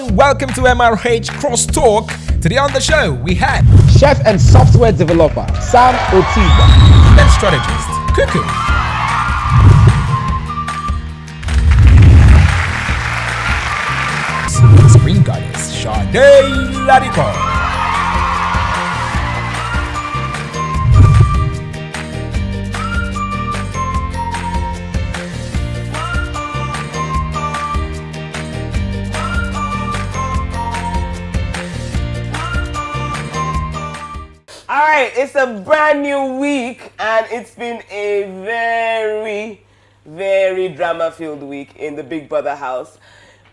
everyone, welcome to MRH CROSSTALK. Today on the show, we had chef and software developer, Sam Otiba. and strategist, Kuku. Screen goddess, Shade Ladipo. Alright, it's a brand new week and it's been a very, very drama-filled week in the Big Brother house.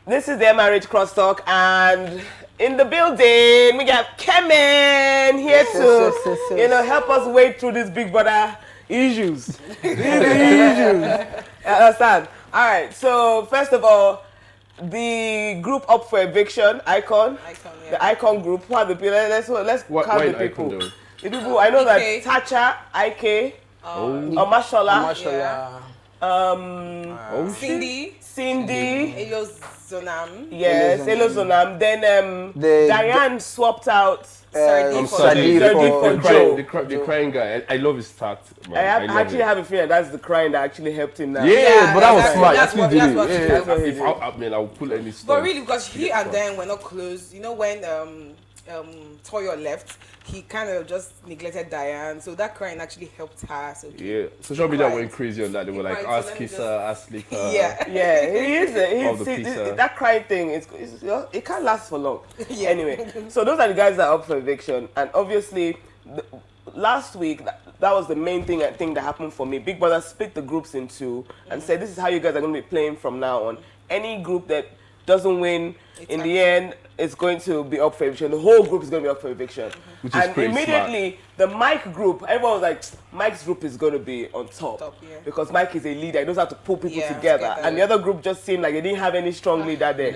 This is the MRH CROSSTALK and in the building we got Kemen here to, help us wade through these Big Brother issues. Understand? Alright, so first of all, the group up for eviction, Icon, yeah. The Icon group, who are the people? Let's count the people. The people, I know that Tacha, Ike, Omashola, Cindy, Elozonam. Yes, Elozonam. Then Diane swapped out Sadi for Joe. The crying guy. I love his tact. I actually have a feeling that's the crying that actually helped him now. Yeah, but that was smart. That's what he did. I will pull any stuff. But really, because he and Diane were not close. You know, when Toyo left, he kind of just neglected Diane, so that crying actually helped her. So yeah, social media went crazy on that. They were like, ask Kissa, ask Lika. Yeah, he is. That crying thing it can't last for long. Yeah. Anyway, so those are the guys that are up for eviction, and obviously, last week that was the main thing I think that happened for me. Big Brother split the groups in two and said, this is how you guys are going to be playing from now on. Any group that doesn't win, in the end, it's going to be up for eviction. The whole group is going to be up for eviction. Which is pretty immediately, smart. The Mike group, everyone was like, Mike's group is going to be on top. Because Mike is a leader. He knows how to pull people together. And the other group just seemed like they didn't have any strong leader there.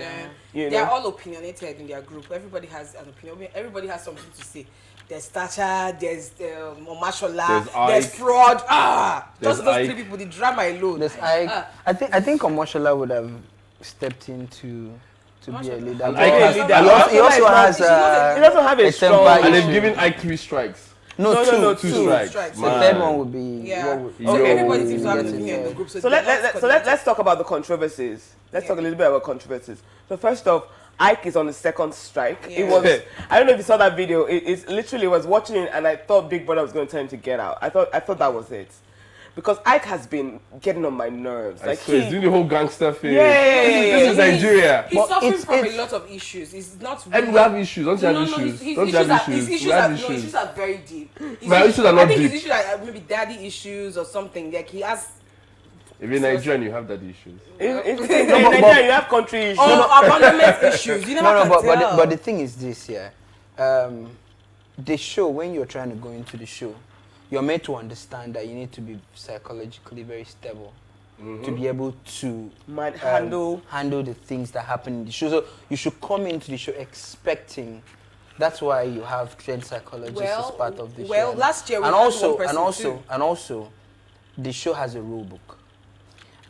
Yeah. They're all opinionated in their group. Everybody has an opinion. Everybody has something to say. There's Tacha, there's Omashola, there's Fraud. Just those three people, the drama alone. There's Ike. I think Omashola would have stepped in to be a leader. He also has he doesn't have a strong. And they've given Ike 3 strikes. No, two strikes. The third one would be. Everybody seems to have an opinion in the group. So let's talk about the controversies. Let's talk a little bit about controversies. So first off, Ike is on the second strike. Yeah. It was. I don't know if you saw that video. It literally was watching it, and I thought Big Brother was going to tell him to get out. I thought that was it. Because Ike has been getting on my nerves. Like he's doing the whole gangster thing. This is Nigeria. He's suffering from a lot of issues. It's not really. And we have issues. Don't you have issues? His issues are very deep. My issues are not deep. I think his issues are maybe daddy issues or something. Like he has. If you're Nigerian, you have daddy issues. If in Nigeria, you have country issues. Abandonment issues. You never can tell. But the thing is this, the show, when you're trying to go into the show, you're meant to understand that you need to be psychologically very stable to be able to handle the things that happen in the show. So you should come into the show expecting. That's why you have trained psychologists as part of the show. Well, last year we had one also, the show has a rule book,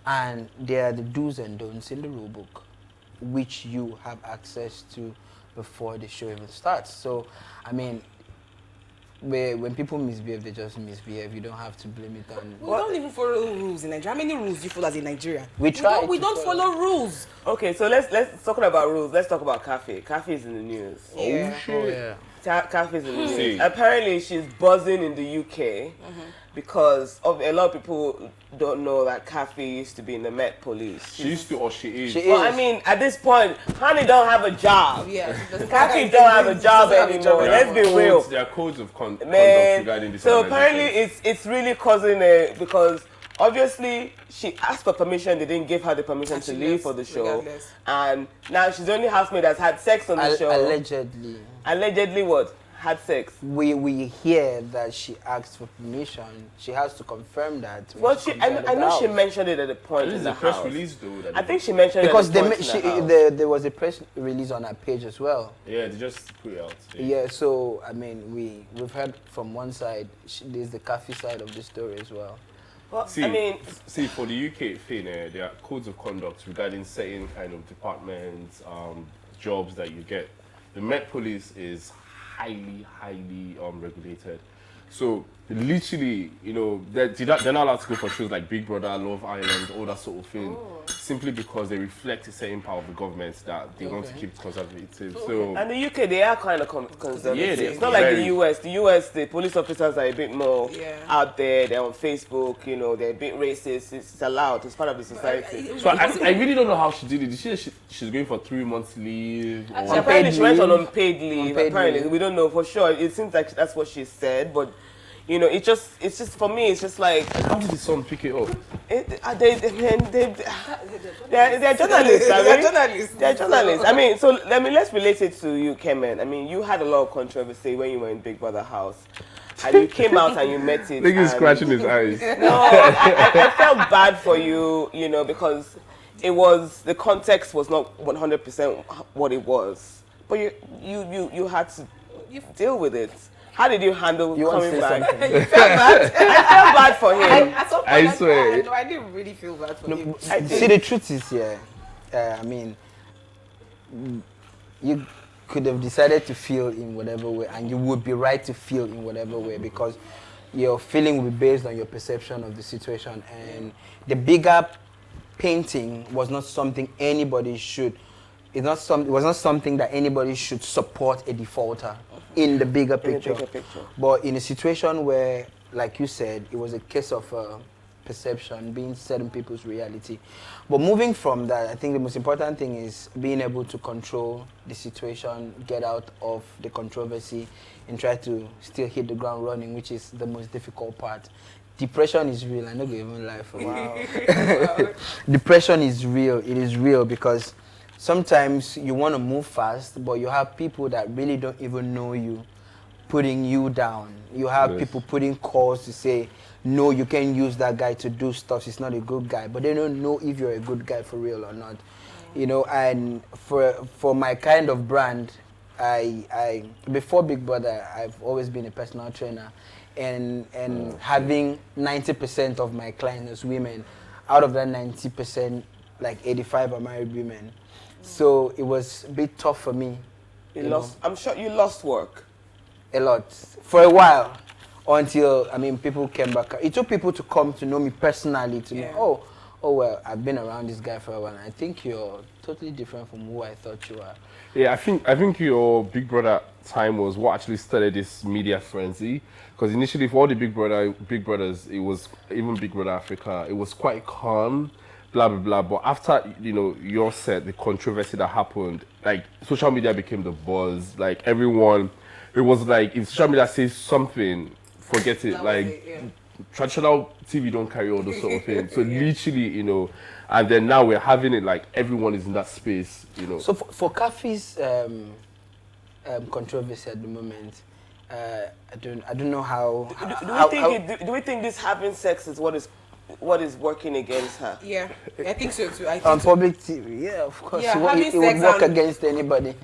and there are the do's and don'ts in the rule book, which you have access to before the show even starts. So, I mean. When people misbehave, they just misbehave. You don't have to blame it on. We don't even follow rules in Nigeria. How many rules do you follow as a Nigerian? We don't follow rules. Okay, so let's talking about rules. Let's talk about Khafi. Khafi is in the news. Yeah. Khafi is in the news. Apparently, she's buzzing in the UK because of a lot of people don't know that Khafi used to be in the Met Police. She used to, or she is. Well, I mean, at this point, Honey don't have a job. Yeah. Khafi don't have a job anymore. Let's be real. There are codes of conduct regarding this. So apparently, it's really causing a because. Obviously, she asked for permission. They didn't give her the permission to leave for the show. Regardless. And now she's the only housemate that's had sex on the show. Allegedly. Allegedly what? Had sex. We hear that she asked for permission. She has to confirm that. Well, I know she mentioned it at the point in the press house. Release, though, I think she mentioned because it at the point there was a press release on her page as well. Yeah, they just put it out. Yeah, so I mean, we've heard from one side. There's the Khafi side of the story as well. Well, see, for the UK thing, there are codes of conduct regarding certain kind of departments, jobs that you get. The Met Police is highly regulated. So literally, you know, they're not allowed to go for shows like Big Brother, Love Island, all that sort of thing, simply because they reflect a certain part of the government that they want to keep conservative. So, and the UK, they are kind of conservative. Yeah, it's not like the US. The US, the police officers are a bit more out there. They're on Facebook, you know, they're a bit racist. It's allowed. It's part of the society. So I really don't know how she did it. Did she say she's going for 3 months leave? Or apparently she went on unpaid leave. Apparently, we don't know for sure. It seems like that's what she said, but you know, it's just for me. It's just like, how did the son pick it up? They're journalists. They're journalists. I mean, so let's relate it to you, Kemen. I mean, you had a lot of controversy when you were in Big Brother house, and you came out and you met it. He's scratching his eyes. No, I felt bad for you, you know, because the context was not 100% what it was, but you had to deal with it. How did you handle coming back? You felt bad? I felt bad for him. I swear. No, I didn't really feel bad for him. See, the truth is, I mean, you could have decided to feel in whatever way, and you would be right to feel in whatever way, because your feeling will be based on your perception of the situation, and the bigger painting was not something anybody should. It was not something that anybody should support a defaulter in the bigger picture. But in a situation where, like you said, it was a case of perception being certain people's reality. But moving from that, I think the most important thing is being able to control the situation, get out of the controversy, and try to still hit the ground running, which is the most difficult part. Depression is real. I know you even lie for wow. Depression is real. It is real because sometimes you want to move fast, but you have people that really don't even know you putting you down. You have people putting calls to say, no, you can't use that guy to do stuff. He's not a good guy. But they don't know if you're a good guy for real or not. You know, and for my kind of brand, I before Big Brother, I've always been a personal trainer. And having 90% of my clients as women, out of that 90%, like 85 are married women. So it was a bit tough for me. I'm sure you lost work. A lot. For a while. Until, I mean, people came back. It took people to come to know me personally, to know, oh, well, I've been around this guy for a while. And I think you're totally different from who I thought you were. Yeah, I think your Big Brother time was what actually started this media frenzy. Because initially, for all the Big Brothers, it was, even Big Brother Africa, it was quite calm. Blah blah blah. But after your set, the controversy that happened, like social media became the buzz. Like everyone, it was like if social media says something, forget it. Like traditional TV don't carry all those sort of things. So literally, and then now we're having it like everyone is in that space. So for KHAFI'S controversy at the moment, I don't know how. Do we think this having sex is what is working against her? Yeah, I think so too. On public TV, yeah, of course. Yeah, it would work against anybody.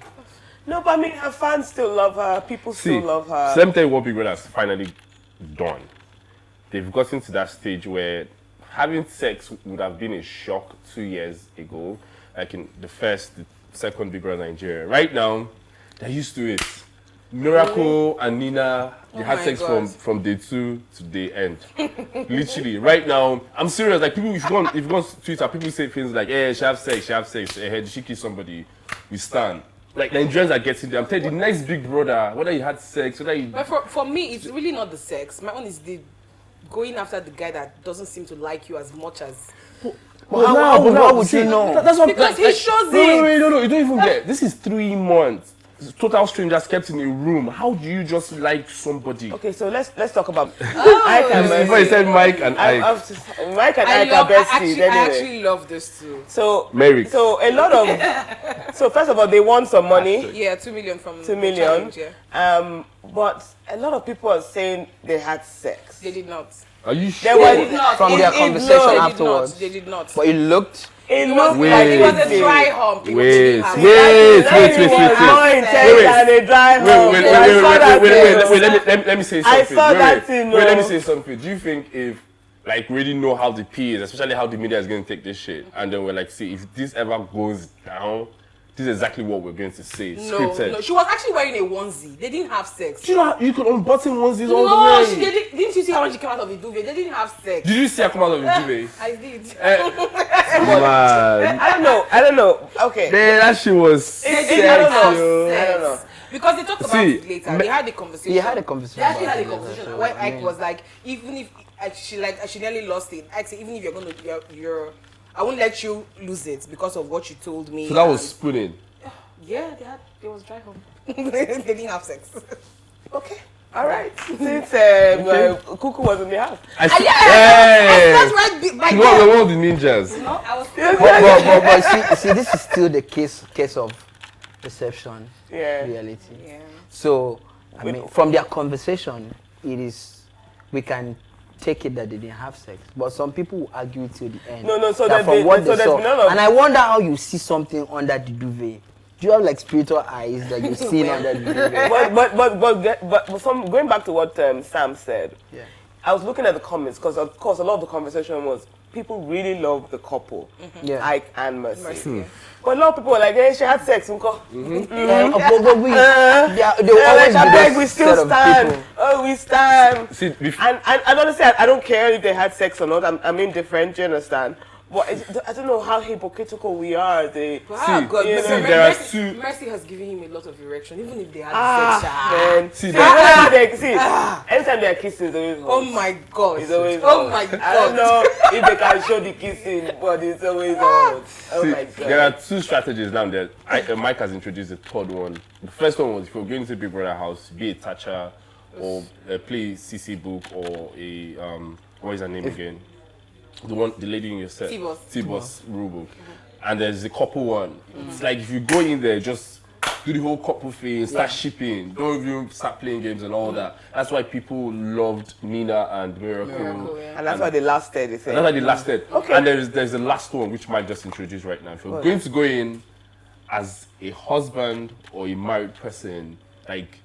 No, but I mean, her fans still love her. People still love her. Same thing what Big Brother has finally done. They've gotten to that stage where having sex would have been a shock 2 years ago, like in the second Big Brother Nigeria. Right now, they're used to it. Miracle and Nina, they had sex from day 2 to day end. Literally, right now, I'm serious. Like people, if you go on Twitter, people say things like, "Hey, she have sex. Hey, did she kiss somebody?" We stand. Like the Nigerians are getting there. I'm telling you, the next Big Brother, whether you had sex, whether you. But for me, it's really not the sex. My own is the going after the guy that doesn't seem to like you as much as. How would you know? That's what because he shows it. No, you don't even get. This is 3 months. Total strangers kept in a room. How do you just like somebody? Okay, so let's talk about Ike and Mercy. Before you said Mike and Ike. Mike and Ike are besties. I actually love this too. So Merrick. So a lot of so first of all, they won some money. Yeah, 2 million from 2 million. Yeah. But a lot of people are saying they had sex. They did not. Are you sure? They did not. From their conversation afterwards. They did not. But it looked. It looked like it was a dry hump. Wait. Let me say something. I saw that thing. Wait, let me say something. Do you think if like really know how the P is, especially how the media is going to take this shit, and then we're like, see, if this ever goes down, this is exactly what we're going to say. No, Scripted. no, she was actually wearing a onesie. They didn't have sex. You know, you could unbutton onesies all No, the way. didn't you see how when she came out of the duvet? They didn't have sex. Did you see her come out of the duvet? I did. Man. I don't know. Okay. Man, that shit was They didn't have I don't know. sex. Because they talked about it later. They had a conversation. They had a conversation. They actually about had a it, conversation so, where Ike was like, even if she nearly lost it. Ike said, even if you're gonna, I won't let you lose it because of what you told me. So that was spooning. Yeah, it was dry home. They didn't have sex. Okay. All right. Since Kuku was in the house. That's right. You know, we're one of the ninjas. No, I was. but see, this is still the case of perception, reality. Yeah. So, I mean, from their conversation, we can take it that they didn't have sex, but some people will argue till the end. No, so that from what they saw. And I wonder how you see something under the duvet. Do you have like spiritual eyes that you see under the duvet? But going back to what Sam said, I was looking at the comments because of course a lot of the conversation was people really love the couple, Ike and Mercy. But a lot of people were like, hey, she had sex. They always we still stand. Oh, we stand. See, and honestly, I don't care if they had sex or not. I'm indifferent. Do you understand? But I don't know how hypocritical we are. There are two. Mercy has given him a lot of erection, even if they had sex. Anytime they're kissing, it's always hot. Oh my God! It's always oh my God! I don't know if they can show the kissing, but it's always hot. Oh my God! There are two strategies now. Mike has introduced the third one. The first one was if you're going to Big Brother house, be a Thatcher or play CC book or a what is her name again? The lady in your set. T-Boss rule book. And there's the couple one. It's like if you go in there, just do the whole couple thing, start shipping, don't even start playing games and all that. That's why people loved Nina and Miracle. And that's why they lasted. That's why they lasted. Okay. And there's the last one which Mike just introduced right now. If you're going to go in as a husband or a married person, like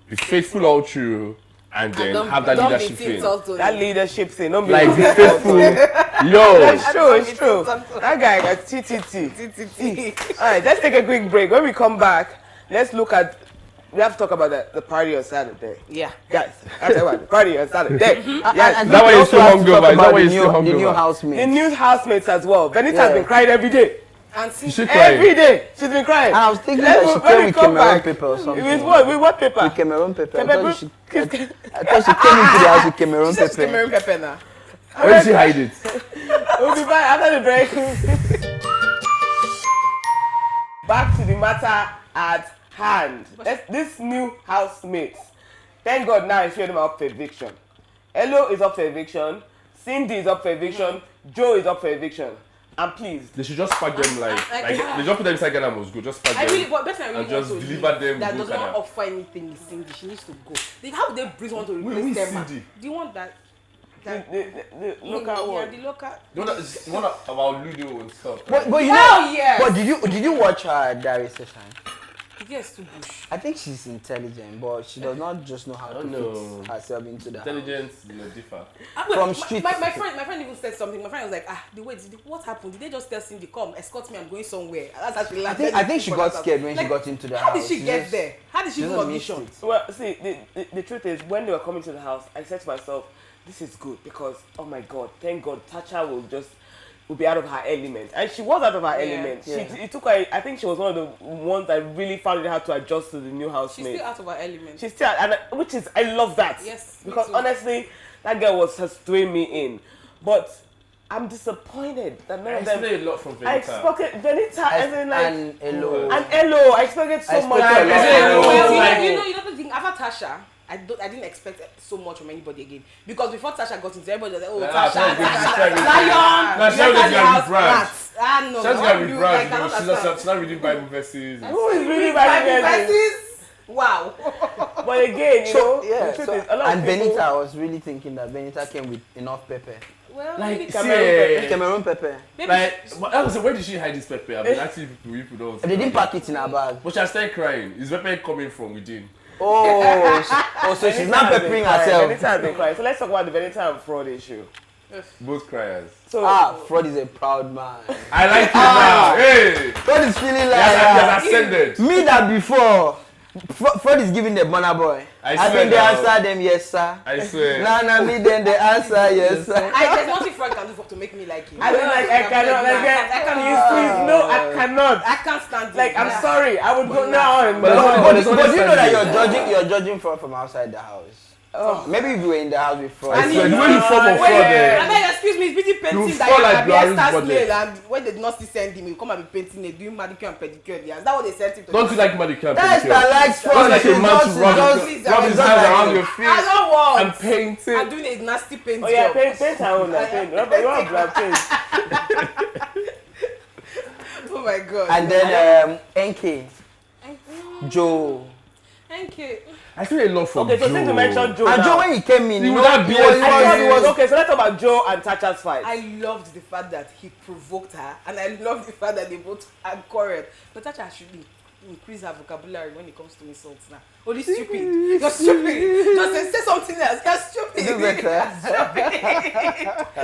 be faithful all through. And then have that leadership thing. That leadership thing. Don't be like be faithful. Yo. It's true. That guy got TTT. Alright, let's take a quick break. When we come back, let's look at. We have to talk about the party on Saturday. Yeah. Guys, that's about the party on Saturday. Yes. That way you're still hungover. The new housemates. The new housemates as well. Benita has been crying every day. And every day she's been crying. And I was thinking that she came with Cameroon paper or something. With what? With what paper? With Cameroon paper. I thought she came into the house with Cameroon paper. Cameroon paper now. Where did she hide it? We'll be back after the break. Back to the matter at hand. This new housemates. Thank God now a few of them are up for eviction. Elo is up for eviction. Cindy is up for eviction. Joe is up for eviction. And please, they should just pack them like they just put them inside Ghana must go. Just pack them. And just deliver them. That does not offer anything with Cindy. She needs to go. How would they bring someone to replace them? Cindy? Do you want that? The local one. The local. The one about Ludo and stuff. But you know, but did you watch her diary session? Yes, too bush. I think she's intelligent, but she does not just know how to fit herself into the intelligence differ. From street. My friend even said something. My friend was like, what happened? Did they just tell Cindy, come, escort me, I'm going somewhere? That's how she laughed. I think she got scared when she got into the house. How did she get there? How did she do audition? Well, see, the truth is, when they were coming to the house, I said to myself, this is good because, oh my God, thank God, Thatcher will be out of her element. And she was out of her element. It took her, I think she was one of the ones that really found it hard to adjust to the new housemate. She's still out of her element. She's still, which is, I love that. Yes. Because honestly, that girl was just throwing me in. But I'm disappointed that none of them. I expected a lot from Benita. I expected Benita as in like. And Elo. And Elo. I expected so much. You know the thing, after Tasha, I didn't expect so much from anybody again. Because before Tasha got into everybody was like, oh, Tasha, Lion, she's going to be brand. She's not reading Bible verses. Who is reading Bible verses? Wow. But again, the truth is, a lot and of people, Benita, I was really thinking that Benita came with enough pepper. Well, like, Cameroon pepper. Where did she hide this pepper? I've been asking people don't. They didn't pack it in her bag. But she started crying. Is pepper coming from within? So she's not peppering herself. Benita has been crying. So let's talk about the Benita and fraud issue. Both criers. So Fraud is a proud man. I like it now. Hey! Fraud is feeling like Yes, ascended. me that before. Fraud is giving the banana boy. I think they now. answer them yes sir. I swear. Nah, me then they answer yes sir. There's nothing Fraud can do to make me like you. I don't like. I cannot. Like I can use please. No, I cannot. I can't stand it. Like I'm sorry. I would go now. But you know that you're judging fraud from outside the house. Oh. Maybe if you were in the house with fraud. I swear, the way you fall for fraud there. And then, excuse me, it's pretty painting that you can be a star snail, and when they did not still send him, you come and be painting it, doing manicure and pedicure. Is that what they sent him to do? Don't you like manicure and That's pedicure? that likes fraud. That's like a man to rub his hands around your face I don't want. and paint it. I'm doing a nasty paint Oh yeah, job. paint her own. Paint. You want black paint? Oh my god. And then NK, Joe. Thank you. I feel a lot from Okay, so since you mentioned Joe, And Joe when he came in, He you would know, have been okay, so let's talk about Joe and Tacha's fight. I loved the fact that he provoked her, and I loved the fact that they both had quarrel. But Tacha should increase her vocabulary when it comes to insults now. Only stupid. You're stupid. Just say something else. You're stupid. do better.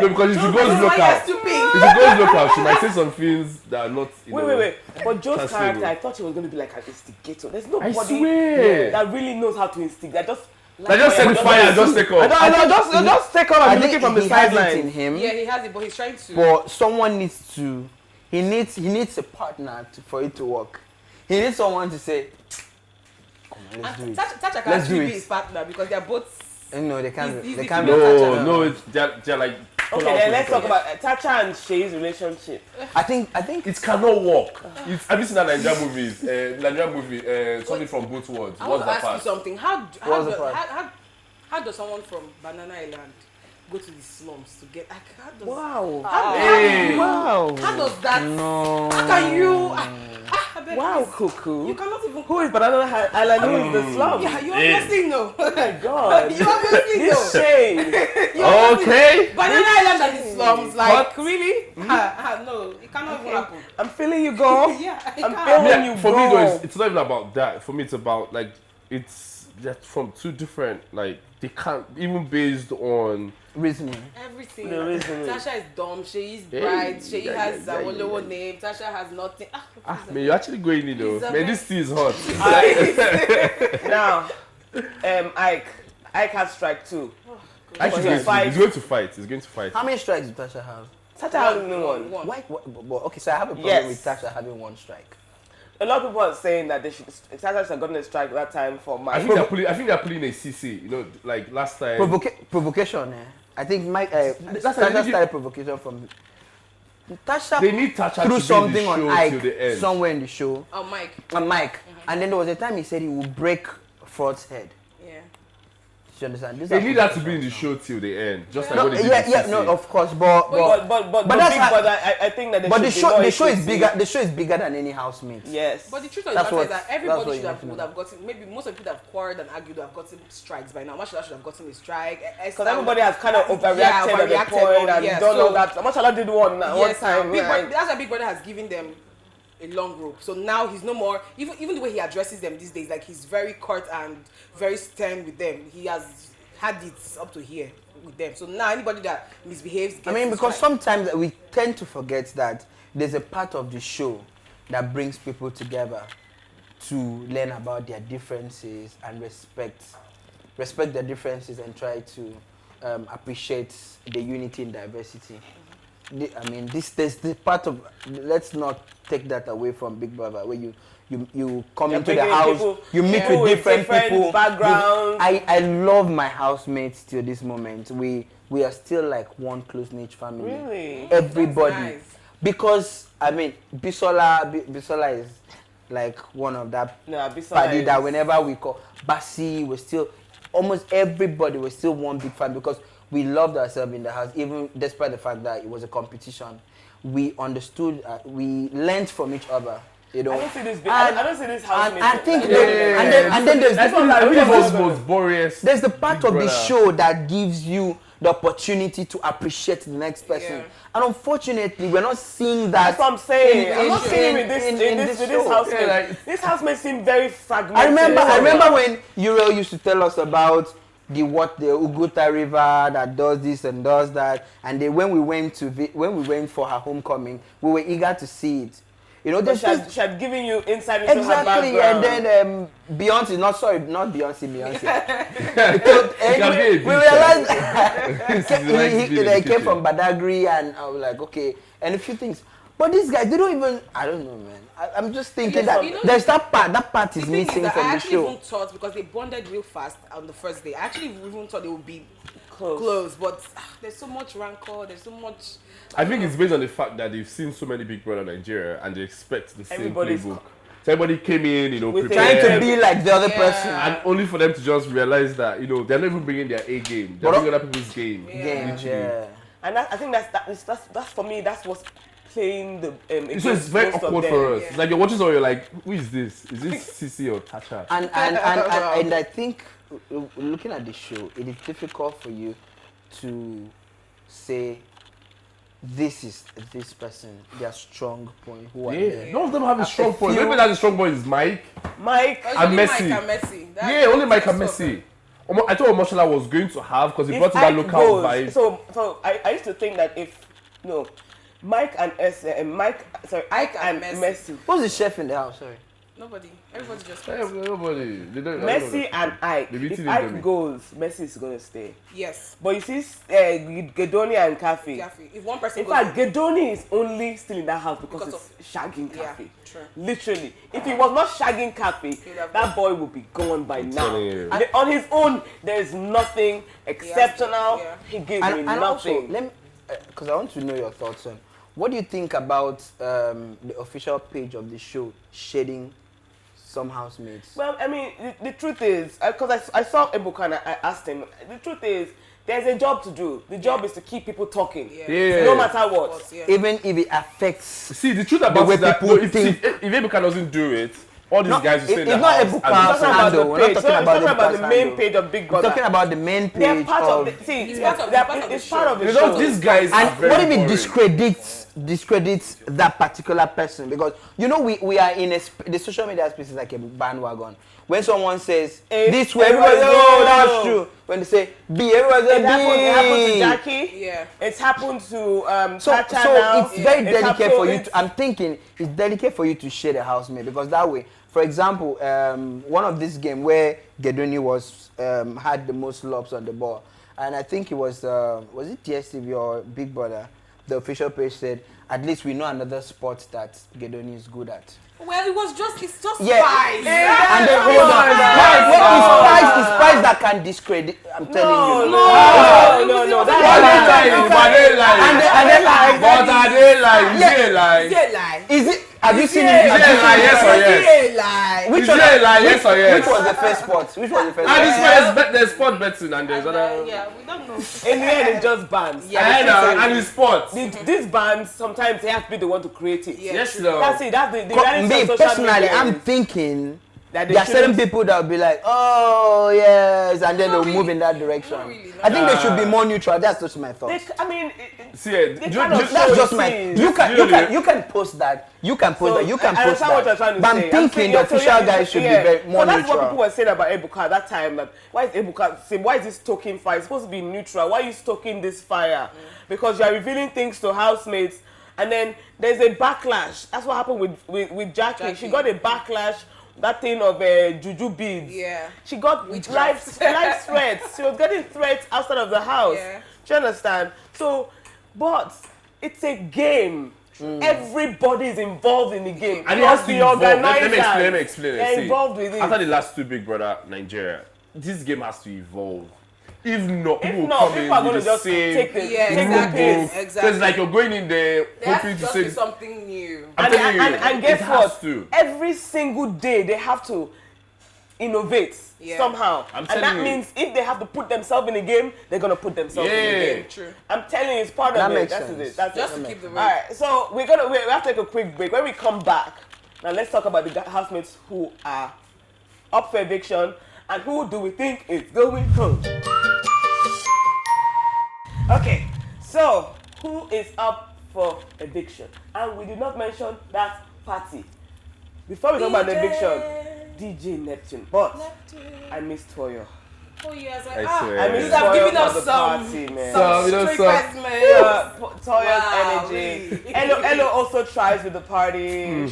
No, because if she goes You're local, stupid. if she goes local, she might say some things that are not. Wait. But Joe's transferable. character, I thought she was going to be like an instigator. There's nobody swear. that really knows how to instigate. Just set the fire and just take off. Just take off I and think looking from the he has it in sideline. him. Yeah, he has it, but he's trying to. But someone needs to. He needs a partner for it to work. He needs someone to say, "Come on, let's do it." Tacha can Let's do actually it. be his partner because they're both. No, they can't. He's They the can't be. female No, they're like. Okay, then let's talk about Tacha and Shay's relationship. I think. It cannot work. Have you seen that Nigerian movies? Nigerian movie, something from both worlds. I What's want to that ask you part? something. What's the part? How does someone from Banana Island go to the slums to get? How does, Wow. How does that? No. How can you? I beg Wow, please. Kuku. You cannot even. Who is Banana Island? Who is the slum? Yeah, you obviously know. Oh my God. You obviously know. This Shay. Okay. Banana Island and the slums, like What? really? No, it cannot even happen. I'm feeling you go. Yeah, it I'm can't. feeling Yeah, you for go. me though, it's not even about that. For me, it's about like it's just from two different like they can't even based on Reasoning. Everything. The reason is- Tasha is dumb. She is Yeah, bright. She yeah, has yeah, a yeah, lower yeah. name. Tasha has nothing. man, you're actually going in though. He's a Man, this tea is hot. Now, Ike has strike 2. Actually, he's fight. he's going to fight. He's going to fight. How many strikes did Tasha have? Tacha has only one. Why? Okay, so I have a problem Yes. with Tasha having one strike. A lot of people are saying that they should. Tacha should have gotten a strike that time for I Mike. think they're pulling a CC. You know, like last time. Provocation. I think Mike. That's Tasha why started provocation from. Tasha They need Tacha threw to something be in the on show Ike till the end. somewhere in the show. Oh, Mike. On Mike. And then there was a time he said he would break Fraud's head. Yeah. Do you understand? They need that to be in the show till the end, just like No, what they did yeah, in yeah, CC. no, of course, but But that's Big how- Brother, I think that they but should the be show more the show is inclusive. bigger. The show is bigger than any housemate. Yes. But the truth of the That's matter is what- that that's everybody what should you have, need to would know. have gotten, maybe most of the people that have quarreled and argued would have gotten strikes by now. Mashallah should have gotten a strike. Because everybody has kind of overreacted at the point and yeah, don't so- know that. Mashallah did one one Yes, time. Big yeah. Brother, that's why Big Brother has given them a long rope. So now he's no more, even the way he addresses them these days, like he's very curt and very stern with them. He has had it up to here with them. So now anybody that misbehaves gets I mean, a because strike. sometimes we tend to forget that there's a part of the show that brings people together to learn about their differences and respect their differences and try to appreciate the unity in diversity. I mean, there's the part of, let's not take that away from Big Brother, where you come You're into the bringing house, people- you meet people with with different people. backgrounds. I love my housemates till this moment. We are still like one close-knit family. Really? Everybody. That's nice. Because, I mean, Bisola is like one of that No, Bisola party is- that whenever we call Basi, we're still, almost everybody was still one big fan because we loved ourselves in the house, even despite the fact that it was a competition. We understood, we learned from each other. You know, I don't see this. I don't see this house. and I think, like, and then there's That's the, what I think That's it's what- most boreas. there's the part Big of the Brother. show that gives you the opportunity to appreciate the next person. Yeah. And unfortunately, we're not seeing that. That's what I'm saying. in- I'm not in- seeing with this in- with in this show. housemate. Yeah, like- This housemate seem very fragmented. I remember when Uriel used to tell us about the Uguta River that does this and does that, and then when we went for her homecoming, we were eager to see it. You know, she had given you insight into her background. Exactly, and then Beyonce, not Beyonce. We realized he came from Badagry, and I was like, okay, and a few things. But these guys, they don't even, I don't know, man. I'm just thinking that there's that part is missing from the show. I actually even thought, because they bonded real fast on the first day, I actually even thought they would be close, but there's so much rancor, there's so much... I think it's based on the fact that they've seen so many Big Brother Nigeria and they expect the same playbook. So everybody came in, trying to be like the other person. And only for them to just realize that, they're not even bringing their A game. They're bringing other people's game. Yeah. And I think that's for me, that's what's playing the so it's very awkward for us. It's like you're watching someone, you're like, who is this? Is this Sisi or Tasha? And I think looking at the show, it is difficult for you to say this is this person, their strong point. Who are they? None of them have a strong point. Maybe that the strong point is Mike and Messi. Only Mike and Messi. I thought Omoshala was going to have, because he brought that local vibe. So I used to think that Ike and Messi. Who's the chef in the house? Sorry. Nobody. Everybody just nobody. Messi and Ike. If Ike goes, Messi is going to stay. Yes. But you see, Gedoni and Kafi. If one person in fact, Gedoni is only still in that house because of shagging Kafi. Yeah, true. Literally. If he was not shagging Kafi, that boy would be gone by now. And on his own, there is nothing exceptional. He gives me nothing. Also, because I want to know your thoughts on what do you think about the official page of the show shading some housemates? Well, I mean, the truth is, because I saw Ebuka and I asked him, the truth is, there's a job to do. The job is to keep people talking, no matter what. Even if it affects. See, the truth about it is that if Ebuka doesn't do it, all these guys will say that. It's not Ebuka's handle. We're not talking about the main page of Big Brother. We're talking about the main page. They're part of the it's part of the show. These guys and what if it discredits that particular person? Because we are in the social media space is like a bandwagon. When someone says this way, everybody says, oh, that's true. When they say B, everybody says B. It happened to Jackie. Yeah. It's happened to Chacha now. It's very delicate for you. I'm thinking it's delicate for you to share the housemate, because that way, for example, one of this game where Gedoni had the most lobs on the ball, and I think it was it DSTV or Big Brother? The official page said, at least we know another sport that Gedoni is good at. Well, it's just spice. And then hold on. It's spice that can discredit. I'm telling you. No. But are they lying? Is it? Have you seen it? Is it a lie? Yes or yes? Which was the first sport? There's sport betting and there's other. Yeah, we don't know. In the end, it's just bands. And it's sports. These bands, sometimes they have to be the one to create it. Yes, no. That's it. That's the reality of social personally, media. I'm thinking that there are certain people that will be like, oh yes, and then they'll move in that direction. I think they should be more neutral. That's just my thoughts. That's just my. You can post that. You can post that. You can post that. But I'm thinking the official guys should be more neutral. That's what people were saying about Ebuka at that time. That why is Ebuka saying, why is this stoking fire? It's supposed to be neutral. Why are you stoking this fire? Because you are revealing things to housemates, and then there's a backlash. That's what happened with Jackie. She got a backlash. That thing of juju beads. Yeah. She got life threats. She was getting threats outside of the house. Yeah. Do you understand? So, but it's a game. Everybody is involved in the game. And it has to be organized. Let me explain. They're involved with it. After the last two Big Brother Nigeria, this game has to evolve. If not, people are going to just take the pace. Exactly. So it's like you're going in there hoping to say something new. And guess what? Every single day they have to innovate somehow. And that means if they have to put themselves in the game, they're going to put themselves in the game. True. I'm telling you, it's part of it. That's just to keep the rate. All right, so we have to take a quick break. When we come back, now let's talk about the housemates who are up for eviction and who do we think is going home. Okay, so who is up for eviction? And we did not mention that party. Before we talk about the eviction, DJ Neptune. But I miss Toyo. 4 years. Like, I swear. I mean, you have given us the some party, man. Toyo's energy. Elo also tries with the party.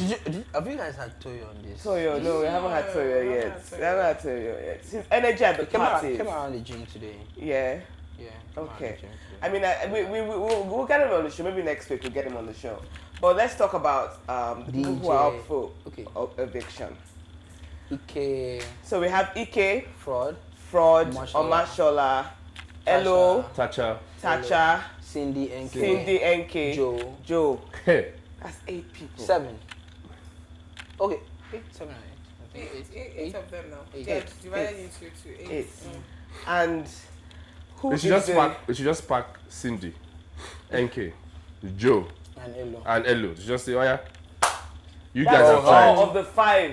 Have you guys had Toyo on this? Toyo, no, we haven't had Toyo yet. We haven't had Toyo yet. His energy at the party. Came around the gym today. Yeah. Yeah. Okay. I mean, we'll get him on the show. Maybe next week we'll get him on the show. But let's talk about the people who are up for eviction. Ike. So we have Ike, Fraud, Omashola, Elo, Tacha, Cindy, NK, Joe. Hey. That's 8 people. 7. Okay, 8, 7, 8. I think 8 of them now. Eight. Yeah, divided into 8. And who We should just pack Cindy, NK, Joe, and Elo. Just say, oh yeah, you guys are fine. Of the 5.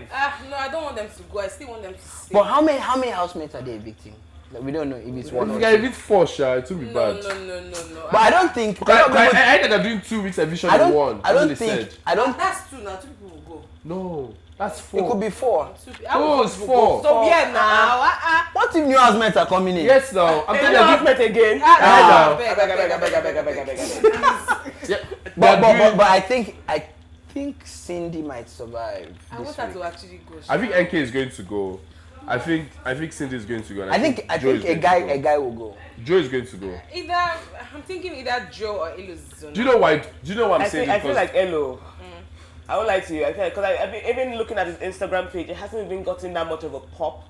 No, I don't want them to go. I still want them to stay. But how many housemates are they evicting? Like, we don't know if it's one If or you guys two. evict 4, it will be bad. No. But I don't think. I think they're doing 2 weeks eviction in one. I don't think. That's 2 now. 2 people will go. No, that's 4. It could be 4. Oh, it's 4. So yeah, now. What if new housemates are coming in? Yes, now. I'm telling you. Housemate again. I Yeah, But I think Cindy might survive. want her to actually go. I think NK is going to go. I think Cindy is going to go. And I think a guy will go. Joe is going to go. I'm thinking either Joe or Elo's. Do you know why? Do you know what I'm saying? I feel like Elo. I won't lie to you. I feel because I've been even looking at his Instagram page, it hasn't even gotten that much of a pop.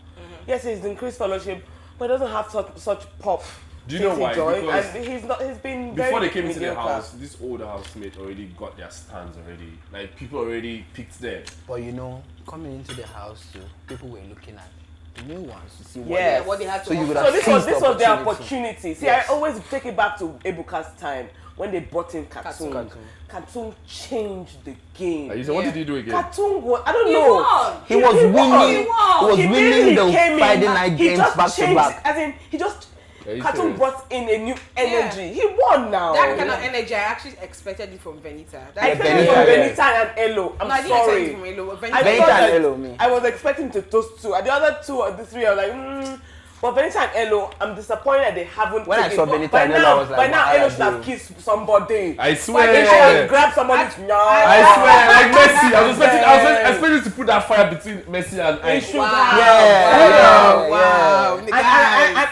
Yes, he's increased followership, but it doesn't have such pop. Do you know why? Because and he's been before very they came into the mediocre. house, this older housemate already got their stands already. Like people already picked them. But coming into the house too, people were looking at the new ones to see what they had to so you would So have this was their opportunity. See, Yes. I always take it back to Ebuka's time when they brought in Cartoon. Cartoon changed the game. You said, what did he do again? Cartoon was, I don't know. Won. He was winning. He He was winning the Friday night games back to back. As in, he just you Cartoon serious? brought in a new energy. He won now. That kind of energy, I actually expected it from Venita. I expected it from Benita and Elo. I'm I didn't sorry. expect it from Elo. I Benita thought and that Elo, me. I was expecting to toast 2. And the other 2 or the 3 are like, But Benita and Elo, I'm disappointed that they haven't. When I saw taken- Benita by and Elo, now, I was like, by now, what Elo are should you have doing? kissed somebody. I Like, they swear. should have grabbed somebody's I swear, like Messi. I was expecting to put that fire between Messi and I. Yeah.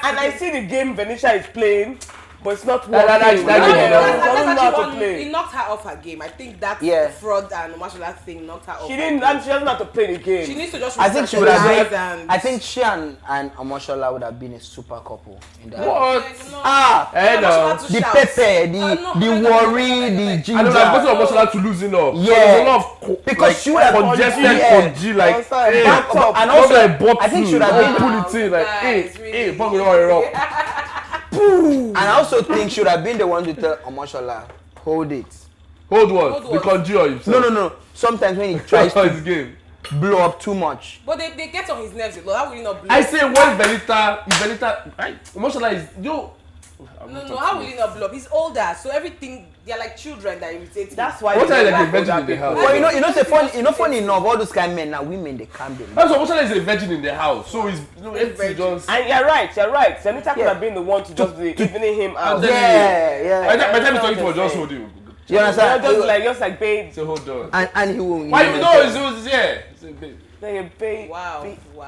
And I see the game Venetia is playing, but it's not working. That doesn't know how to play. It knocked her off her game. I think that fraud and martial art thing knocked her off. She doesn't know how to play the game. She needs to just. I think she would have restrategize been. and- I think she and Omoshola would have been a super couple in that. What? The pepper, the worry, the ginger. I don't know. Because of Emotional to losing up. Yeah. So there's a lot of Because she would have congested congested, like backed up. and also I think she would have been. pull it in like Guys, really. pump it all up. And I also think she would have been the one to tell Omoshola, hold it. Hold what? Hold The what? conjure himself. No. Sometimes when he tries His to game. blow up too much. But they get on his nerves a lot. How will you not blow? I say when Venita, Emotional is No, how will you not blow up? He's older, so everything they're like children that irritate him. That's why. What they are like a like virgin older in the people. house? Well, funny enough, all those kind of men now, women they calm them. That's what Emotional is a virgin in the house. So he's just. And you're right. Venita could have been the one to just be evening him out. Yeah. By the time he's talking for just hold him. You understand? Just like babe. Say hold on. And he will. Why you know it's yeah. Say babe. Like a babe. Wow.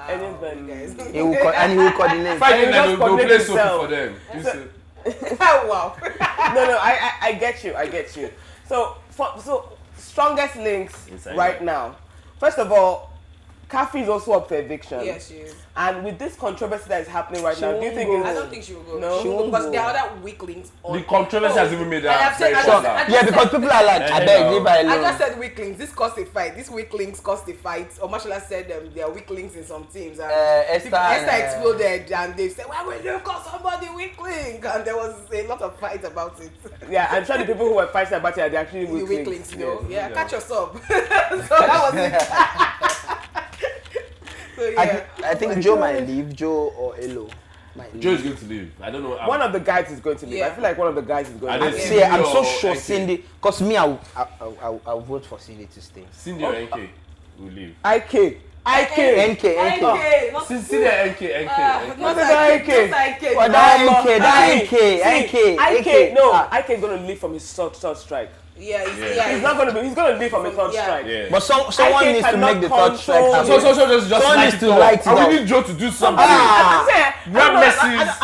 Anything. Guys. He will coordinate. Friday And he night just they'll play coordinate Sophie himself. for them. You say. Wow. No, I get you. So strongest links right now. First of all, KHAFI'S also up for eviction. Yes, she is. And with this controversy that is happening right now, do you think I don't think she will go. No? She won't because there are other weak links. The controversy has even made And I've that said- very I sure. just- Yeah, because people are like, I beg, leave her I alone. just said weak links. This caused a fight. These weak links caused a fight. Omashola said there are weak links in some teams. And Esther exploded and they said, why would you call somebody weak link? And there was a lot of fight about it. Yeah, I'm sure the people who were fighting about it are actually The weak links, you know. Yes. Yeah, catch us up. So that was it. So yeah. I think Joe might leave, Joe or Elo might leave. Joe is going to leave. I don't know. One of the guys is going to leave. Yeah. I feel like one of the guys is going I to don't leave. see- See, I'm so or sure NK? Cindy, because me, I'll vote for Cindy to stay. Cindy or NK will leave. IK. NK. See the NK. Not the NK. What that NK? No, IK is gonna leave from his third strike. He's not gonna be. He's gonna leave from his third strike. Yeah. But someone needs to make the third strike happen. So just someone needs to light it up. up. We need Joe to do something. I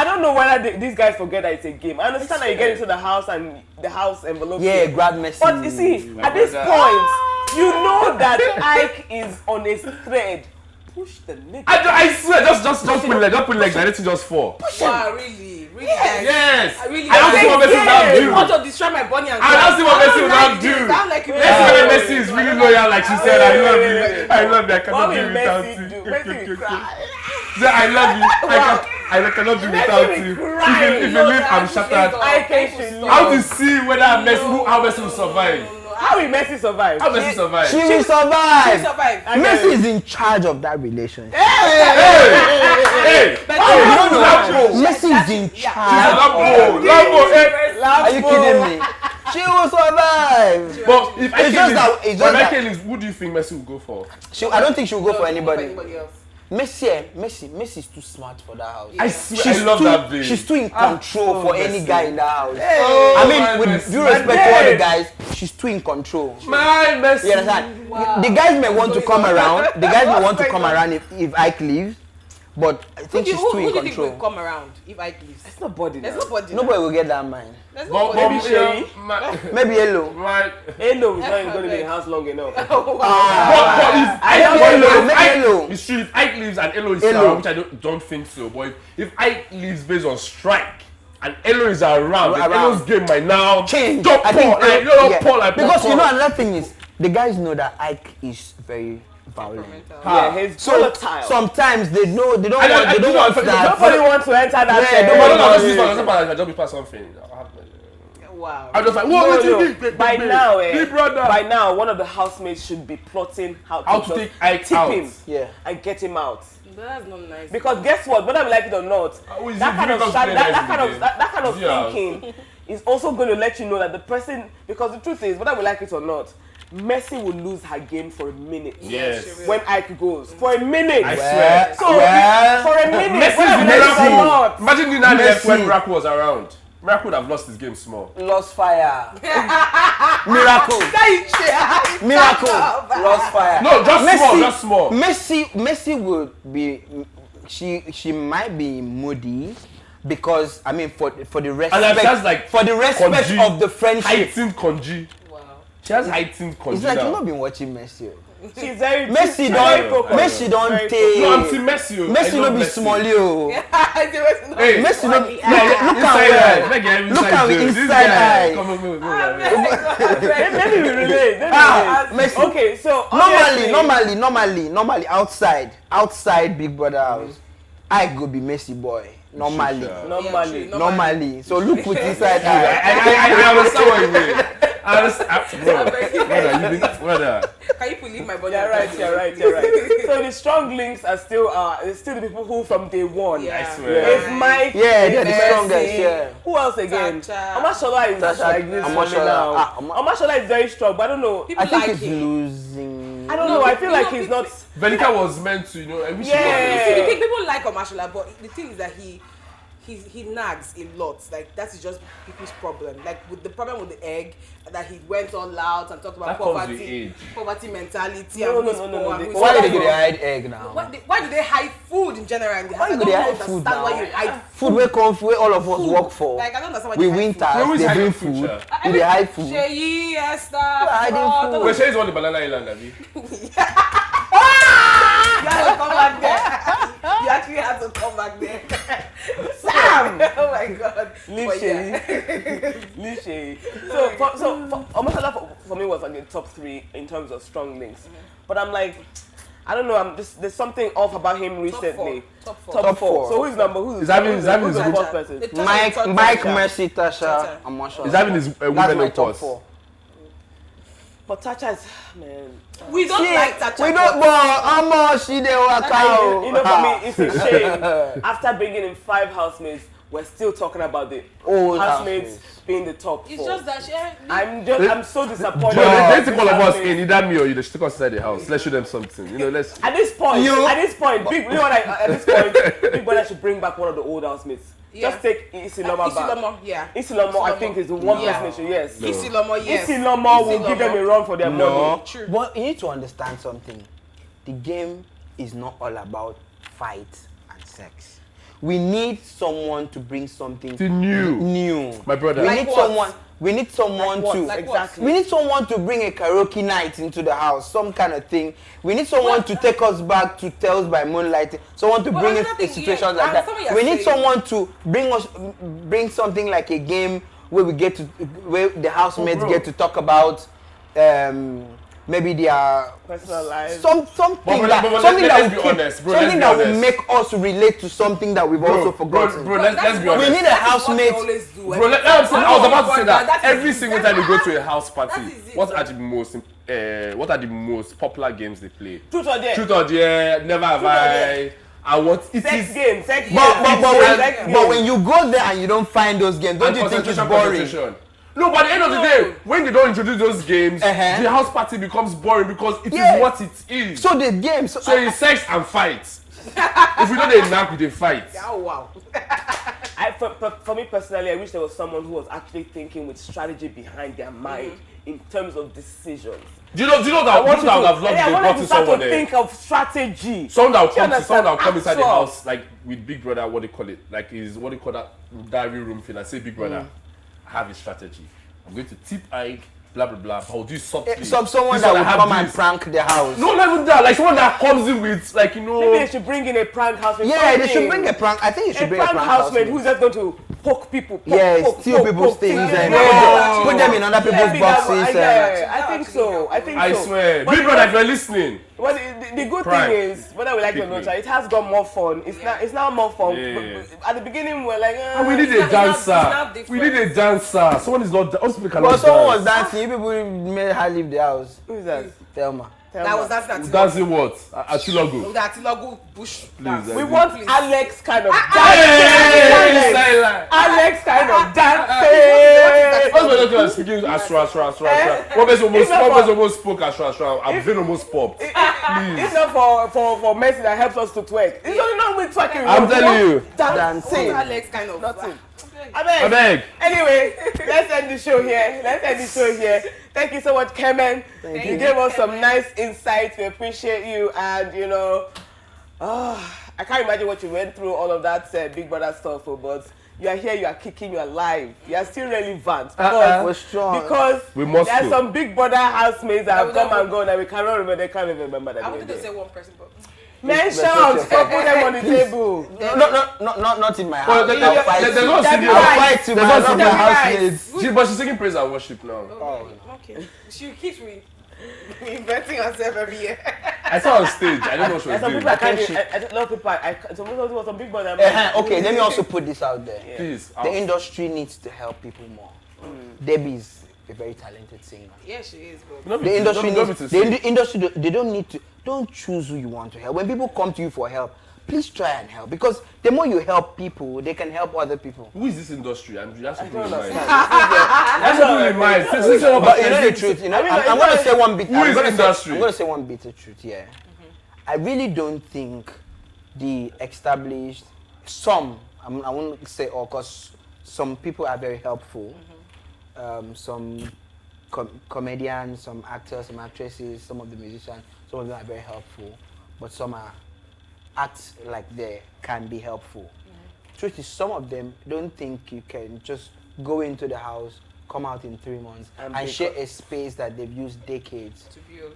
don't know whether these guys forget that it's a game. I understand that you get into the house and the house envelope. Yeah, grab Messi. But you see, at this point, you know that Ike is on a thread. Push the nigga. I swear, just put legs. I need to just fall. Wow, really? Yes. I really. I don't see what Messi would not do. You want to destroy my bunny and I don't see what Messi would not do. Messi is really loyal, like she said. I love you. I love you. I cannot be without you. I love you. I cannot be without you. If you leave, I'm shattered. How to see whether how Messi will survive? How will Messi survive? How Messi survive? She will survive. Messi is in charge of that relationship. Hey! Messi is in charge. Are you kidding me? She will survive. But if it's just that, who do you think Messi will go for? I don't think she will go for anybody else. Messi is too smart for that house. I swear, I love that babe. She's too in control for any guy in that house. I mean, with due respect to all the guys, she's too in control. My Messi. You understand? Wow. The guys may want to come around. If Ike leaves, but I think she's too in control. Who do you think will come around if Ike leaves? There's nobody. Nobody will get that mind. Maybe Shay. Maybe Elo. Elo is not even going to be in the house long enough. But it's true. If Ike leaves and Elo is around, which I don't think so. But if Ike leaves based on strike and Elo is around, Elo's game might now change. Because you know another thing is the guys know that Ike is very violent. Yeah, he's volatile. Sometimes they don't want that. Nobody wants to enter that. I just be past something. Wow. I'm just like, what? By now, one of the housemates should be plotting how to take Ike out him and get him out. But that's not nice. Because guess what? Whether we like it or not, that kind of thinking is also going to let you know that the person. Because the truth is, whether we like it or not, Messi will lose her game for a minute. Yes. When Ike goes. For a minute. I swear. So, for a minute. Messi. Imagine the night left when Rack was around. Rack would have lost his game small. Lost fire. Miracle. Lost fire. No, just small. Messi would be. She might be moody. Because for the respect, of the friendship. Heightened conji. Wow. She has heightened conji. It's like you've not been watching Messi. She's very Messi don't take. No, I'm seeing Messi. Messi no be small yo. Hey, Messi no. Look at the inside eye. Maybe we relate. Messi. Okay, so normally outside Big Brother house, I go be Messi boy. Normally. So look with inside eye. I understand what you mean. Brother. Can you believe my body? You're right. So the strong links are still the people who from day one. Yeah. I swear. It's Mike. Yeah, they're the strongest. Yeah. Who else again? Amashola is like this Amashola. Amashola is very strong, but I don't know. I think he's losing. I don't know. I feel like he's not. Venica was meant to, I wish You think people like Amashola, but the thing is that he nags a lot. Like that is just people's problem. Like with the problem with the egg, that he went all out and talked about poverty mentality. No. Why did they hide egg now? Why do they hide food in general? Why do they hide food now? Why you hide food where all of us work for. Like I don't understand why we winter, they bring food. They hide food. Shay, Esther, hiding food. Wait, Shay is on the banana island, Abby. You had to come back there. You actually had to come back there. Sam! Oh my God. Leave Shay. So Amashola for me was like the top 3 in terms of strong links. But I'm like, I don't know. There's something off about him recently. Top 4. So who's the fourth person? Mike, Mercy, Tasha, Amashola. Is having his women my top 4. But Tasha is, man. We don't like Tasha. We don't, but she dey waka. For me, it's a shame. After bringing in 5 housemates, we're still talking about the Old housemates being the top It's 4. just that I'm so disappointed. They take all of us in, either me or you, they should take us inside the house. Let's show them something. You know, let's... At this point, Big Brother should bring back one of the old housemates. Yeah. Just take Isiloma back. Isiloma, I think, is the one person they should, yes. No. Isiloma will give them a run for their money. True. But you need to understand something. The game is not all about fight and sex. We need someone to bring something new. My brother. We need someone to bring a karaoke night into the house, some kind of thing. We need someone to take us back to Tales by Moonlight, someone to bring us a situation like that. We need someone to bring something like a game where where the housemates get to talk about maybe their personal life. Something that will make us relate to something that we've also forgotten. Let's be honest. We need a housemate. I was about to say that every single time you go to a house party, what are the most popular games they play? Truth or Dare. Truth or Dare, Never Have I. And what it sex is. Game. But when you go there and you don't find those games, don't you think it's boring? No, but at the end of the day, when they don't introduce those games, the house party becomes boring because it is what it is. So the games. So it's sex and fights. If you know they knock with a fight. Oh wow. For me personally, I wish there was someone who was actually thinking with strategy behind their mind in terms of decisions. Do you know that I would have loved I to wanted to start someone to think of strategy. Someone that will come inside the house, like with Big Brother, what they call it, like is what they call that diary room thing. I say, Big Brother, have a strategy. I'm going to tip Ike, blah blah blah. I'll do softly. Someone that will come and prank the house. No, not even that. Like someone that comes in with, like, you know. Maybe they should bring in a prank housemate. Yeah, they should bring a prank. I think you should bring a prank housemate who's just going to poke people. Steal people's things and put them in other people's boxes. I think so. I swear. Big Brother, if you're listening. Well, the good thing is, whether we like it or not, it has got more fun. It's now more fun. Yeah. At the beginning, we're like, we need a dancer. We need a dancer. Someone is not. But someone was dancing. You people made her leave the house. Who is that? Thelma. That was dancing. Dancing what? Atilogo. Atilogo bush. We want Alex kind of dancing. Alex kind of dancing. Speaking Ashra. What person almost spoke Ashra? I've been almost popped. Please. It's not for Messi that helps us to twerk. It's only not with twerking. I'm telling you. Dancing. Alex kind of nothing. I beg. Anyway, let's end the show here. Thank you so much, Kemen. You gave us some nice insights. We appreciate you. And, you know, I can't imagine what you went through, all of that Big Brother stuff. But you are here, you are kicking, you are alive. You are still relevant. We're strong. Because there are some Big Brother housemates that have come and gone that we cannot remember. They can't even remember that. I wanted to say one person, but... Mention, put them on the table. Not in my house. I'll fight to my housemates. But she's taking praise and worship now. Okay. She keeps reinventing herself every year. I saw her on stage. I don't know what she was doing. A lot of people, some big brother. Okay, let me also put this out there. Please. The industry needs to help people more. Debbie's a very talented singer. Yeah, she is. The industry, they don't need to. Don't choose who you want to help. When people come to you for help, please try and help, because the more you help people, they can help other people. Who is this industry? That's what blew my mind. But you know the truth. I'm going to say one bit. Who is the industry? I'm going to say one bitter truth. Yeah, I really don't think the established I won't say all, because some people are very helpful. Some comedians, some actors, some actresses, some of the musicians, some of them are very helpful, but some act like they can be helpful. Truth is, some of them don't think you can just go into the house, come out in 3 months, and share a space that they've used decades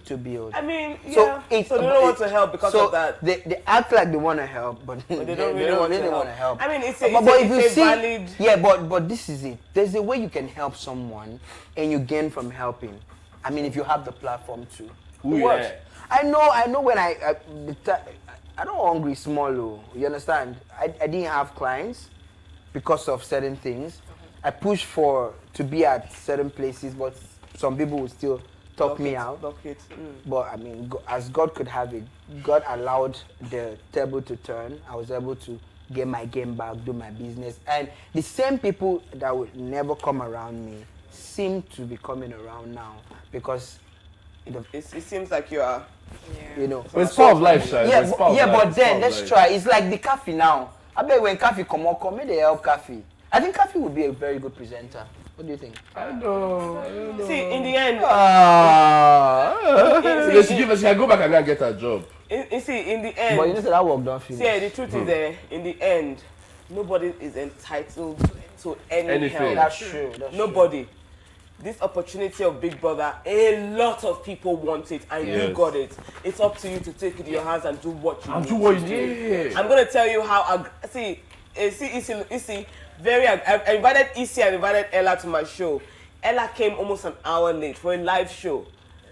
to build. I mean, so they don't want to help because of that. They act like they want to help, but they don't really want to help. I mean, it's a valid... Yeah, but this is it. There's a way you can help someone and you gain from helping. I mean, if you have the platform to. I know when I don't hungry small, you understand? I didn't have clients because of certain things. I pushed to be at certain places, but some people would still talk me out. But I mean, as God could have it, God allowed the table to turn. I was able to get my game back, do my business. And the same people that would never come around me seem to be coming around now because it seems like you are, you know. It's part of life, Shai. But then let's try. It's like the Kafi now. I bet when Kafi come, maybe they help Kafi. I think Kafi would be a very good presenter. What do you think? I know. See, in the end, she can go back and get a job. You see, in the end, but you know that work don't finish. See, the truth is, in the end, nobody is entitled to any help. That's true. Nobody. True. This opportunity of Big Brother, a lot of people want it, and you got it. It's up to you to take it in your hands and do what you need. I'm gonna tell you how. I invited Issy and invited Ella to my show. Ella came almost an hour late for a live show.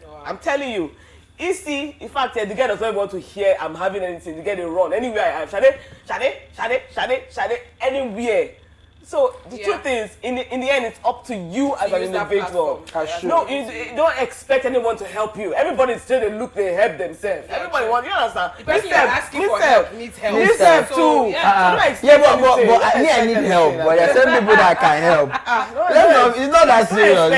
Wow. I'm telling you, Issy, in fact, the girl doesn't want to hear I'm having anything. The girl they run anywhere I am. Shade, anywhere. So the truth is, in the end, it's up to you as an individual. No, you don't expect anyone to help you. Everybody's just they help themselves. Everybody wants, you understand? The person you're asking for help needs help. Needs help too. But I need help. But there are some people that can help. It's not that serious.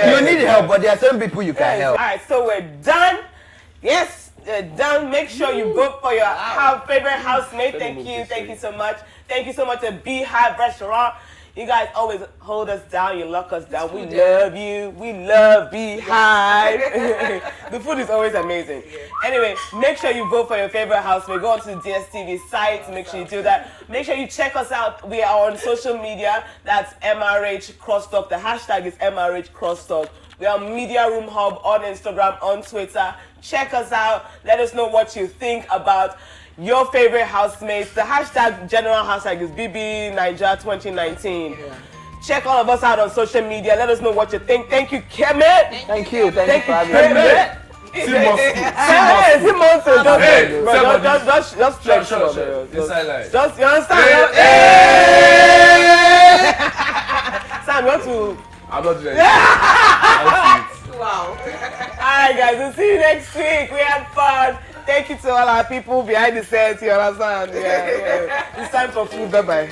You need help, but there are some people you can help. All right, so we're done. Yes. Done. Make sure you vote for your favorite housemate. Thank you so much. Thank you so much to Beehive Restaurant. You guys always hold us down. You lock us down. We love you. We love Beehive. The food is always amazing. Anyway, make sure you vote for your favorite housemate. Go onto the DSTV site. Make sure you do that. Make sure you check us out. We are on social media. That's MRH CROSSTALK. The hashtag is MRH CROSSTALK. We are Media Room Hub on Instagram, on Twitter. Check us out. Let us know what you think about your favorite housemates. The general hashtag is BBNAIJA 2019. Check all of us out on social media. Let us know what you think. Thank you, Kemet. Thank you for having me. Just flex. Just, you understand? Sam, you want to... I'm not doing that. Wow. Alright guys, we'll see you next week. We had fun. Thank you to all our people behind the scenes, you understand? Yeah. It's time for food. Bye-bye.